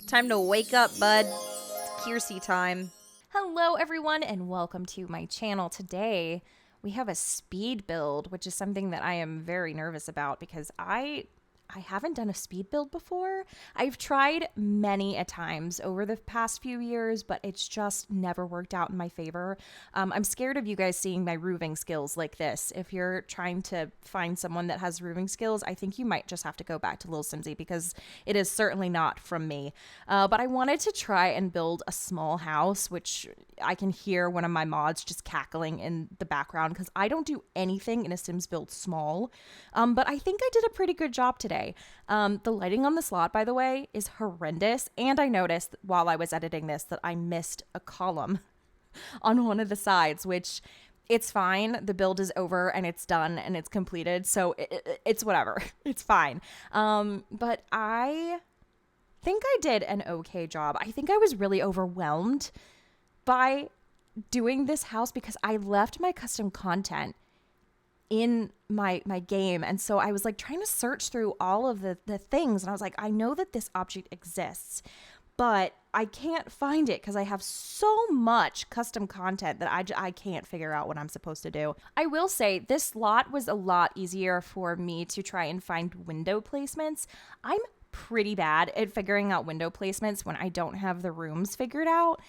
Time to wake up, bud. It's Kiersey time. Hello everyone and welcome to my channel. Today we have a speed build, which is something that I am very nervous about because I haven't done a speed build before. I've tried many a times over the past few years, but it's just never worked out in my favor. I'm scared of you guys seeing my roofing skills like this. If you're trying to find someone that has roofing skills, I think you might just have to go back to Lil Simsy because it is certainly not from me. But I wanted to try and build a small house, which I can hear one of my mods just cackling in the background because I don't do anything in a Sims build small. But I think I did a pretty good job today. The lighting on the slot, by the way, is horrendous. And I noticed while I was editing this that I missed a column on one of the sides, which it's fine. The build is over and it's done and it's completed. So it's whatever. It's fine. But I think I did an okay job. I think I was really overwhelmed by doing this house because I left my custom content in my game, and so I was like trying to search through all of the things, and I was like, I know that this object exists, but I can't find it because I have so much custom content that I can't figure out what I'm supposed to do. I will say this lot was a lot easier for me to try and find window placements. I'm pretty bad at figuring out window placements when I don't have the rooms figured out.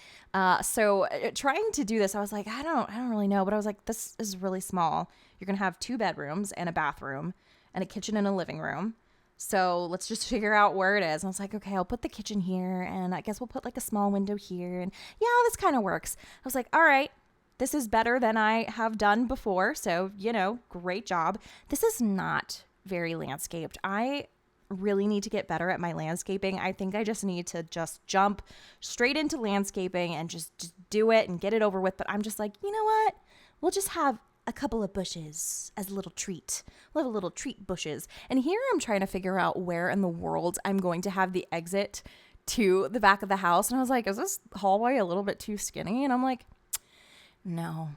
So trying to do this, I was like, I don't really know, but I was like, this is really small. You're going to have 2 bedrooms and a bathroom and a kitchen and a living room. So let's just figure out where it is. And I was like, okay, I'll put the kitchen here, and I guess we'll put like a small window here. And yeah, this kind of works. I was like, all right, this is better than I have done before. So, great job. This is not very landscaped. I really need to get better at my landscaping. I think I just need to just jump straight into landscaping and just do it and get it over with. But I'm just like, you know what? We'll just have a couple of bushes as a little treat. We'll have a little treat bushes. And here I'm trying to figure out where in the world I'm going to have the exit to the back of the house. And I was like, is this hallway a little bit too skinny? And I'm like, no.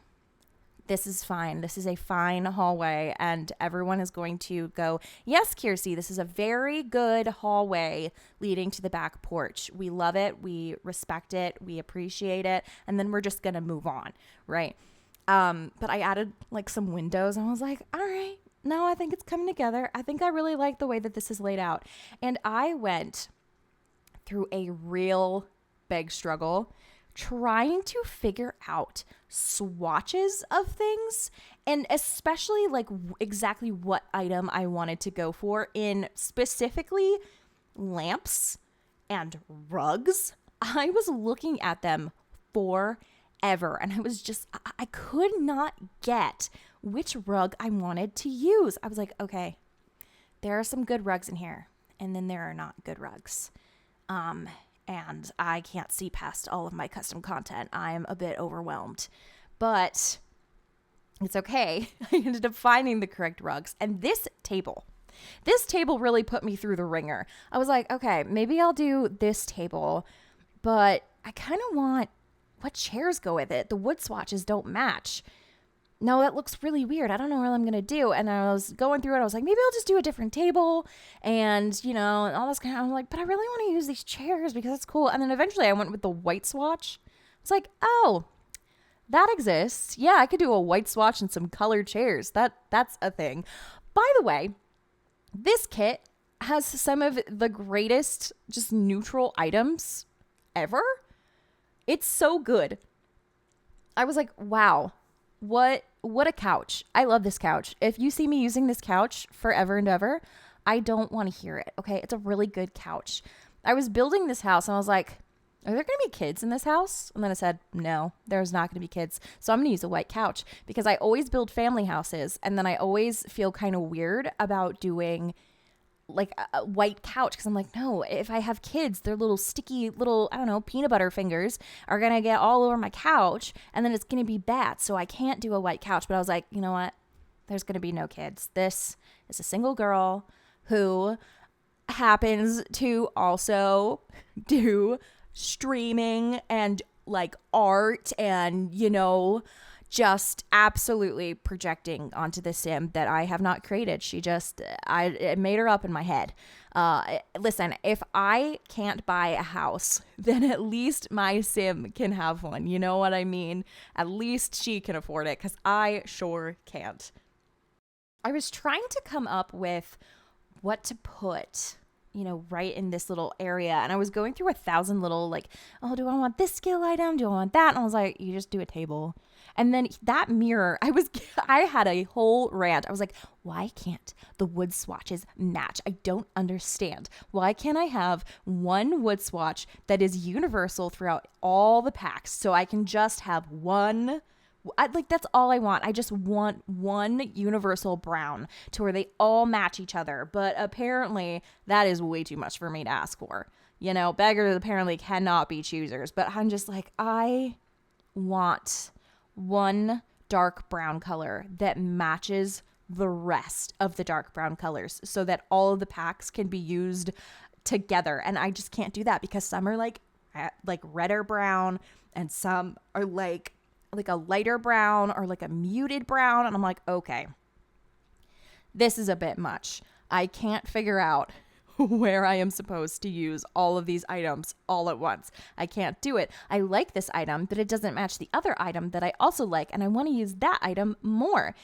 This is fine. This is a fine hallway, and everyone is going to go, yes, Kiersey, this is a very good hallway leading to the back porch. We love it. We respect it. We appreciate it. And then we're just going to move on, right? But I added like some windows, and I was like, all right, no, I think it's coming together. I think I really like the way that this is laid out. And I went through a real big struggle trying to figure out swatches of things, and especially like exactly what item I wanted to go for in specifically lamps and rugs. I was looking at them forever, and I could not get which rug I wanted to use. I was like, okay, there are some good rugs in here, and then there are not good rugs. And I can't see past all of my custom content. I am a bit overwhelmed, but it's okay. I ended up finding the correct rugs. And this table really put me through the ringer. I was like, okay, maybe I'll do this table, but I kind of want what chairs go with it. The wood swatches don't match. No, that looks really weird. I don't know what I'm going to do. And I was going through it. I was like, maybe I'll just do a different table and, all this kind of, I'm like, but I really want to use these chairs because it's cool. And then eventually I went with the white swatch. It's like, oh, that exists. Yeah, I could do a white swatch and some colored chairs. That's a thing. By the way, this kit has some of the greatest just neutral items ever. It's so good. I was like, wow. What a couch. I love this couch. If you see me using this couch forever and ever, I don't want to hear it. Okay. It's a really good couch. I was building this house and I was like, are there going to be kids in this house? And then I said, no, there's not going to be kids. So I'm going to use a white couch because I always build family houses. And then I always feel kind of weird about doing like a white couch because I'm like, no, if I have kids, their little sticky little, I don't know, peanut butter fingers are going to get all over my couch and then it's going to be bad. So I can't do a white couch. But I was like, you know what? There's going to be no kids. This is a single girl who happens to also do streaming and like art and, just absolutely projecting onto the sim that I have not created. It made her up in my head. Listen, if I can't buy a house, then at least my sim can have one. You know what I mean? At least she can afford it, because I sure can't. I was trying to come up with what to put, right in this little area. And I was going through 1,000 little, like, oh, do I want this skill item? Do I want that? And I was like, you just do a table. And then that mirror, I had a whole rant. I was like, why can't the wood swatches match? I don't understand. Why can't I have one wood swatch that is universal throughout all the packs, so I can just have one? That's all I want. I just want one universal brown to where they all match each other. But apparently that is way too much for me to ask for. Beggars apparently cannot be choosers. But I'm just like, I want one dark brown color that matches the rest of the dark brown colors, so that all of the packs can be used together. And I just can't do that, because some are like redder brown, and some are like a lighter brown or like a muted brown. And I'm like, okay, this is a bit much. I can't figure out where I am supposed to use all of these items all at once. I can't do it. I like this item, but it doesn't match the other item that I also like, and I want to use that item more.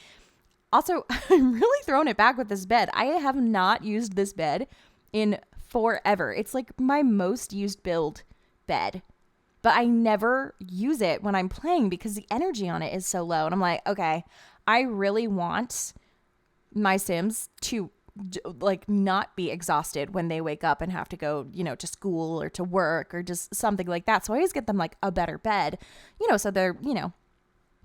Also, I'm really throwing it back with this bed. I have not used this bed in forever. It's like my most used build bed. But I never use it when I'm playing because the energy on it is so low. And I'm like, okay, I really want my Sims to not be exhausted when they wake up and have to go, to school or to work or just something like that. So I always get them like a better bed, so they're,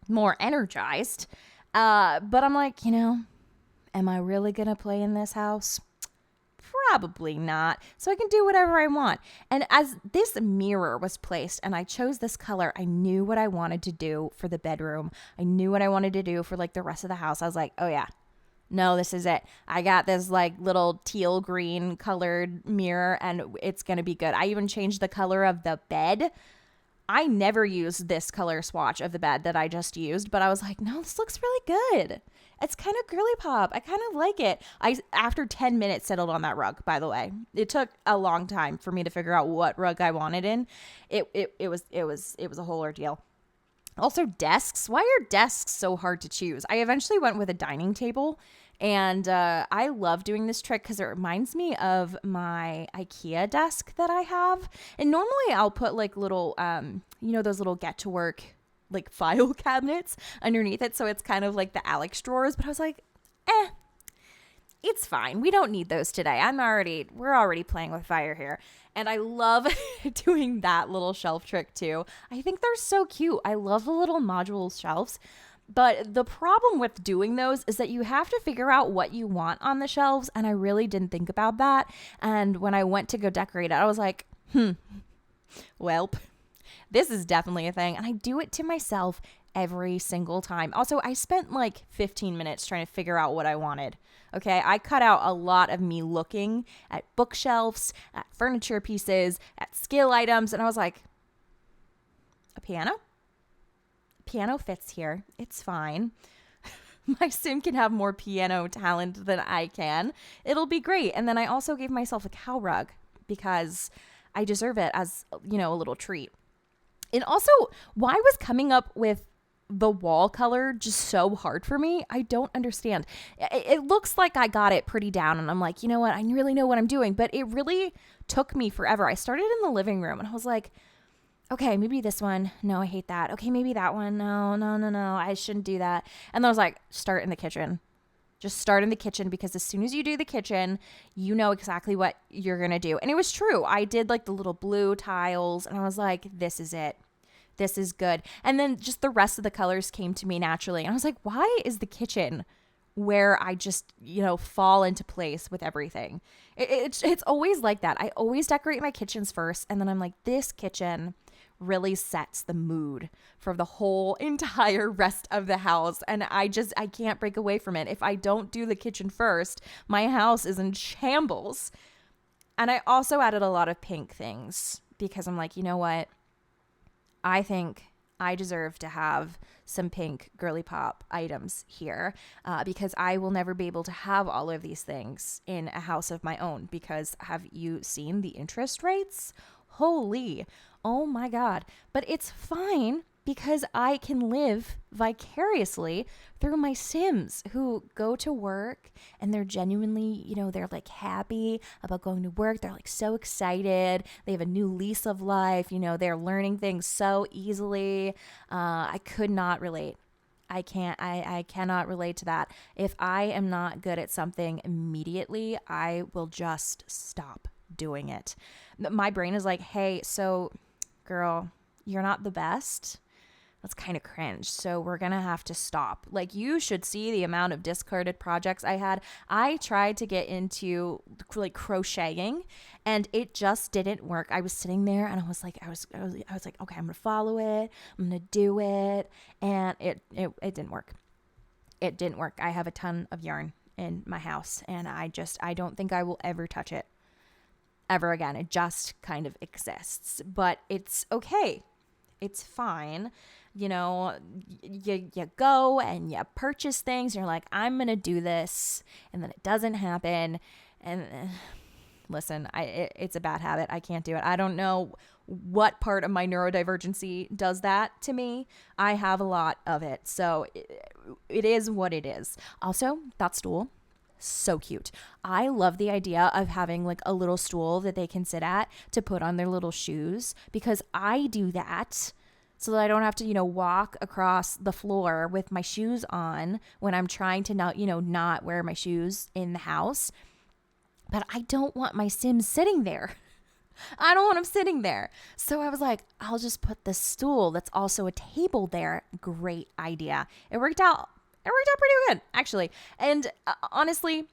more energized. But I'm like, am I really going to play in this house? Probably not. So I can do whatever I want. And as this mirror was placed and I chose this color, I knew what I wanted to do for the bedroom. I knew what I wanted to do for like the rest of the house. I was like, oh yeah, no, this is it. I got this like little teal green colored mirror and it's going to be good. I even changed the color of the bed. I never used this color swatch of the bed that I just used, but I was like, no, this looks really good. It's kind of girly pop. I kind of like it. After 10 minutes settled on that rug, by the way. It took a long time for me to figure out what rug I wanted in. It was a whole ordeal. Also, desks. Why are desks so hard to choose? I eventually went with a dining table, and I love doing this trick because it reminds me of my IKEA desk that I have. And normally I'll put like little, those little get to work like file cabinets underneath it, so it's kind of like the Alex drawers. But I was like, it's fine. We don't need those today. We're already playing with fire here. And I love doing that little shelf trick too. I think they're so cute. I love the little module shelves. But the problem with doing those is that you have to figure out what you want on the shelves. And I really didn't think about that. And when I went to go decorate it, I was like, welp. This is definitely a thing. And I do it to myself every single time. Also, I spent like 15 minutes trying to figure out what I wanted. Okay, I cut out a lot of me looking at bookshelves, at furniture pieces, at skill items. And I was like, a piano? A piano fits here. It's fine. My sim can have more piano talent than I can. It'll be great. And then I also gave myself a cow rug because I deserve it as, a little treat. And also, why was coming up with the wall color just so hard for me? I don't understand. It looks like I got it pretty down, and I'm like, you know what? I really know what I'm doing, but it really took me forever. I started in the living room, and I was like, okay, maybe this one. No, I hate that. Okay, maybe that one. No, I shouldn't do that. And then I was like, start in the kitchen. Just start in the kitchen, because as soon as you do the kitchen, you know exactly what you're going to do. And it was true. I did like the little blue tiles, and I was like, this is it. This is good. And then just the rest of the colors came to me naturally. And I was like, why is the kitchen where I just, fall into place with everything? It's always like that. I always decorate my kitchens first. And then I'm like, this kitchen really sets the mood for the whole entire rest of the house. And I can't break away from it. If I don't do the kitchen first, my house is in shambles. And I also added a lot of pink things because I'm like, you know what? I think I deserve to have some pink girly pop items here because I will never be able to have all of these things in a house of my own because have you seen the interest rates? Holy, oh my God. But it's fine because I can live vicariously through my Sims who go to work and they're genuinely, they're like happy about going to work. They're like so excited. They have a new lease of life. They're learning things so easily. I could not relate. I cannot relate to that. If I am not good at something immediately, I will just stop doing it. My brain is like, hey, so girl, you're not the best. That's kind of cringe. So we're going to have to stop. Like, you should see the amount of discarded projects I had. I tried to get into like crocheting and it just didn't work. I was sitting there and I was like, okay, I'm going to follow it. I'm going to do it. And it didn't work. It didn't work. I have a ton of yarn in my house and I don't think I will ever touch it ever again. It just kind of exists, but it's okay. It's fine. You go and you purchase things. You're like, I'm going to do this. And then it doesn't happen. And listen, it's a bad habit. I can't do it. I don't know what part of my neurodivergency does that to me. I have a lot of it. So it is what it is. Also, that stool, so cute. I love the idea of having like a little stool that they can sit at to put on their little shoes because I do that. So that I don't have to, walk across the floor with my shoes on when I'm trying to not wear my shoes in the house. But I don't want my Sims sitting there. I don't want them sitting there. So I was like, I'll just put the stool that's also a table there. Great idea. It worked out pretty good, actually. And honestly,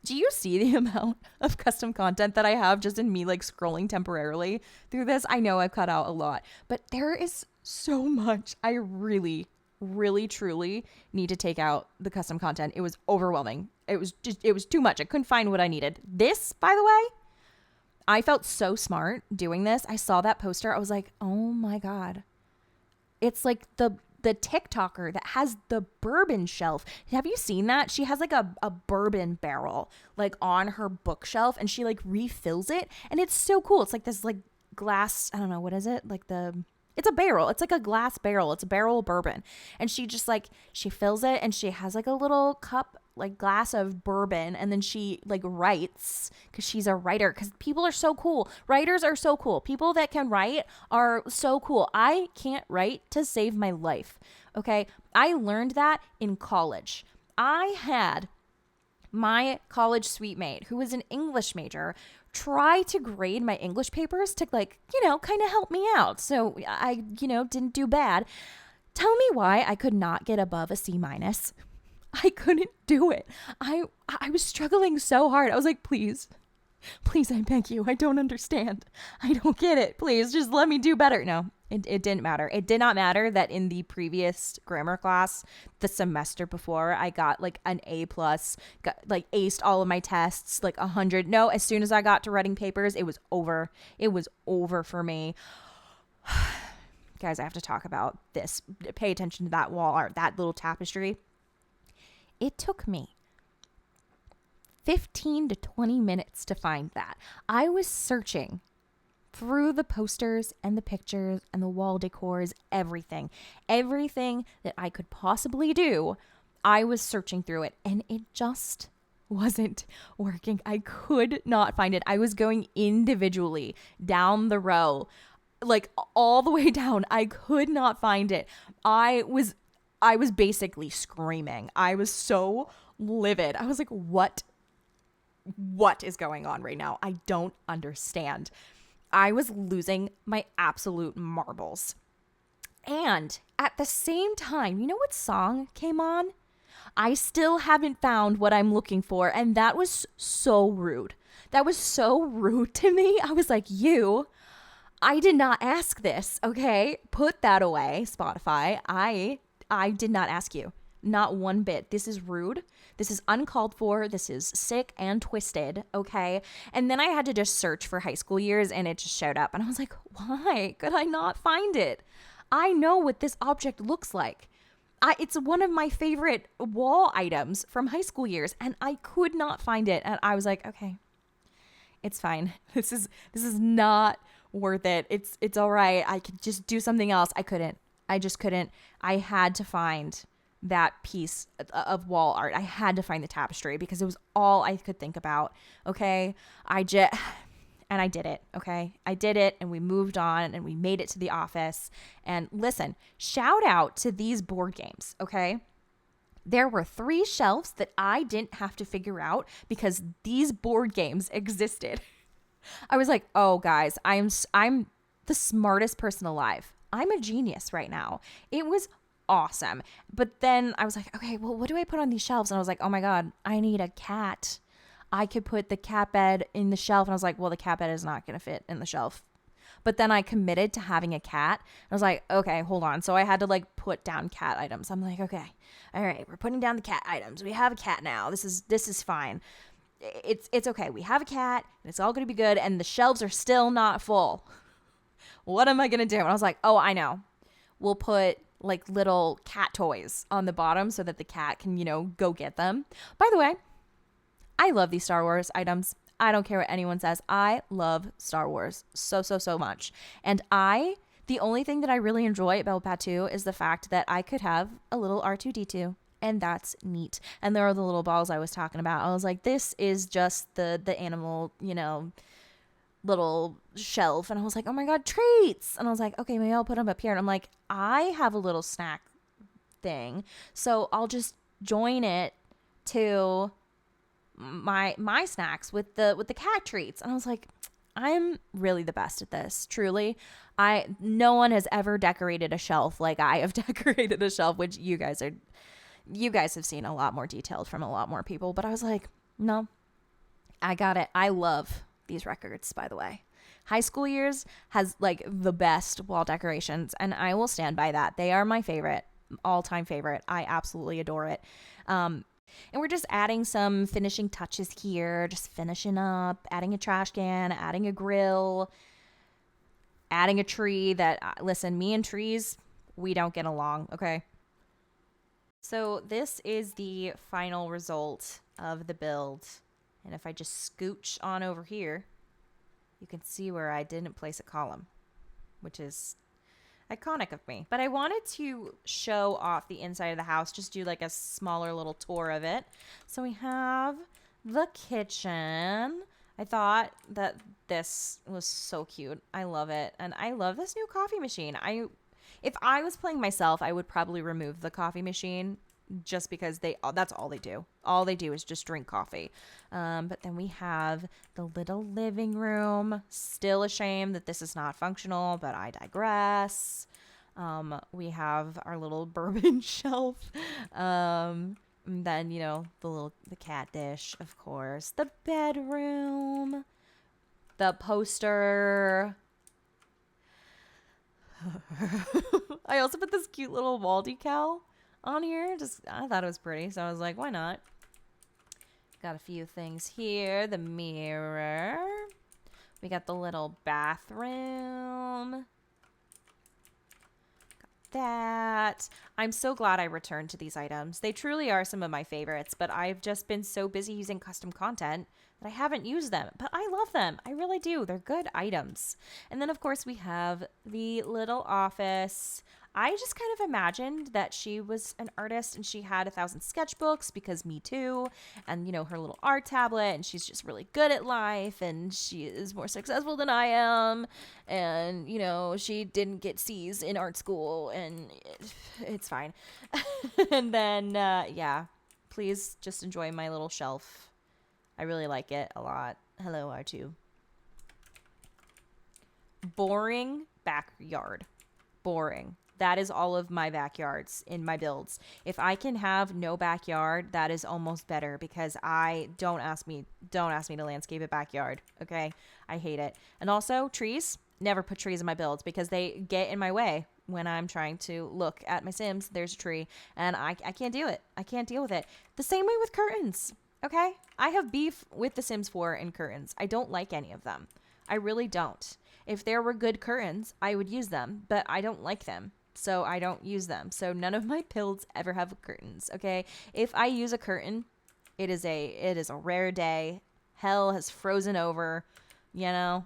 do you see the amount of custom content that I have just in me like scrolling temporarily through this? I know I've cut out a lot, but there is so much. I really, really, truly need to take out the custom content. It was overwhelming. It was too much. I couldn't find what I needed. This, by the way, I felt so smart doing this. I saw that poster. I was like, oh my God. It's like the TikToker that has the bourbon shelf. Have you seen that? She has like a bourbon barrel like on her bookshelf and she like refills it. And it's so cool. It's like this like glass, I don't know, what is it? It's a barrel. It's like a glass barrel. It's a barrel of bourbon. And she just like, she fills it and she has like a little cup, like glass of bourbon. And then she like writes because she's a writer because people are so cool. Writers are so cool. People that can write are so cool. I can't write to save my life. Okay. I learned that in college. I had my college suite mate who was an English major try to grade my English papers to like, kind of help me out. So I, didn't do bad. Tell me why I could not get above a C-. I couldn't do it. I was struggling so hard. I was like, please, I beg you. I don't understand. I don't get it. Please just let me do better. No, it didn't matter. It did not matter that in the previous grammar class, the semester before, I got like an A+, got like aced all of my tests, like 100. No, as soon as I got to writing papers, it was over. It was over for me. Guys, I have to talk about this. Pay attention to that wall art, that little tapestry. It took me 15 to 20 minutes to find that. I was searching through the posters and the pictures and the wall decors, everything that I could possibly do. I was searching through it and it just wasn't working. I could not find it. I was going individually down the row, like all the way down. I could not find it. I was basically screaming. I was so livid. I was like, what is going on right now? I don't understand. I was losing my absolute marbles. And at the same time, you know what song came on? I still haven't found what I'm looking for. And that was so rude. That was so rude to me. I was like, I did not ask this, okay? Put that away, Spotify. I did not ask you. Not one bit. This is rude. This is uncalled for. This is sick and twisted, okay? And then I had to just search for high school years and it just showed up. And I was like, why could I not find it? I know what this object looks like. It's one of my favorite wall items from high school years, and I could not find it. And I was like, okay, it's fine. This is not worth it. It's all right. I could just do something else. I couldn't. I just couldn't. I had to find that piece of wall art. I had to find the tapestry because it was all I could think about. Okay. And I did it. Okay. I did it, and we moved on, and we made it to the office. And listen, shout out to these board games. Okay. There were 3 shelves that I didn't have to figure out because these board games existed. I was like, "Oh, guys, I'm the smartest person alive. I'm a genius right now." It was awesome. But then I was like, "Okay, well, what do I put on these shelves?" And I was like, "Oh my God, I need a cat. I could put the cat bed in the shelf." And I was like, "Well, the cat bed is not going to fit in the shelf." But then I committed to having a cat. I was like, okay, hold on. So I had to like put down cat items. I'm like, okay, all right, we're putting down the cat items. We have a cat now. This is fine. It's okay. We have a cat, and it's all gonna be good. And the shelves are still not full. What am I gonna do? And I was like, oh, I know. We'll put like little cat toys on the bottom so that the cat can, go get them. By the way, I love these Star Wars items. I don't care what anyone says. I love Star Wars so, so, so much. And the only thing that I really enjoy about Batu is the fact that I could have a little R2-D2. And that's neat. And there are the little balls I was talking about. I was like, this is just the animal, little shelf. And I was like, oh my God, treats. And I was like, okay, maybe I'll put them up here. And I'm like, I have a little snack thing. So I'll just join it to my snacks with the cat treats. And I was like, I'm really the best at this, truly. No one has ever decorated a shelf like I have decorated a shelf, which you guys have seen a lot more detailed from a lot more people. But I was like, no, I got it. I love these records, by the way. High school years has like the best wall decorations, and I will stand by that. They are my favorite, all-time favorite. I absolutely adore it. And we're just adding some finishing touches here, just finishing up, adding a trash can, adding a grill, adding a tree that, listen, me and trees, we don't get along, okay? So this is the final result of the build. And if I just scooch on over here, you can see where I didn't place a column, which is iconic of me. But I wanted to show off the inside of the house, just do like a smaller little tour of it. So we have the kitchen. I thought that this was so cute. I love it. And I love this new coffee machine. If I was playing myself, I would probably remove the coffee machine just because that's all they do. All they do is just drink coffee. But then we have the little living room. Still a shame that this is not functional, but I digress. We have our little bourbon shelf. And then, the cat dish, of course. The bedroom. The poster. I also put this cute little wall decal on here. I thought it was pretty, so I was like, why not? Got a few things here. The mirror. We got the little bathroom. Got that. I'm so glad I returned to these items. They truly are some of my favorites, but I've just been so busy using custom content that I haven't used them. But I love them. I really do. They're good items. And then, of course, we have the little office. I just kind of imagined that she was an artist and she had 1,000 sketchbooks because me too. And, her little art tablet, and she's just really good at life and she is more successful than I am. And, she didn't get C's in art school and it's fine. And then, please just enjoy my little shelf. I really like it a lot. Hello, R2. Boring backyard. Boring. That is all of my backyards in my builds. If I can have no backyard, that is almost better because don't ask me to landscape a backyard. Okay. I hate it. And also trees, never put trees in my builds because they get in my way when I'm trying to look at my Sims. There's a tree and I can't do it. I can't deal with it. The same way with curtains. Okay. I have beef with the Sims 4 and curtains. I don't like any of them. I really don't. If there were good curtains, I would use them, but I don't like them. so I don't use them. So none of my builds ever have curtains, okay? If I use a curtain, it is a rare day. Hell has frozen over, you know?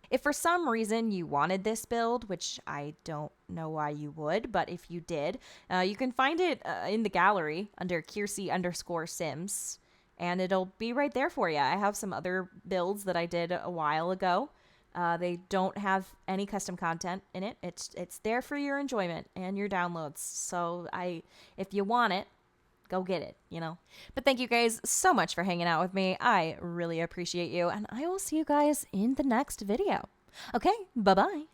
If for some reason you wanted this build, which I don't know why you would, but if you did, you can find it in the gallery under Kiersey_Sims, and it'll be right there for you. I have some other builds that I did a while ago. They don't have any custom content in it. It's there for your enjoyment and your downloads. So if you want it, go get it, you know. But thank you guys so much for hanging out with me. I really appreciate you, and I will see you guys in the next video. Okay, bye-bye.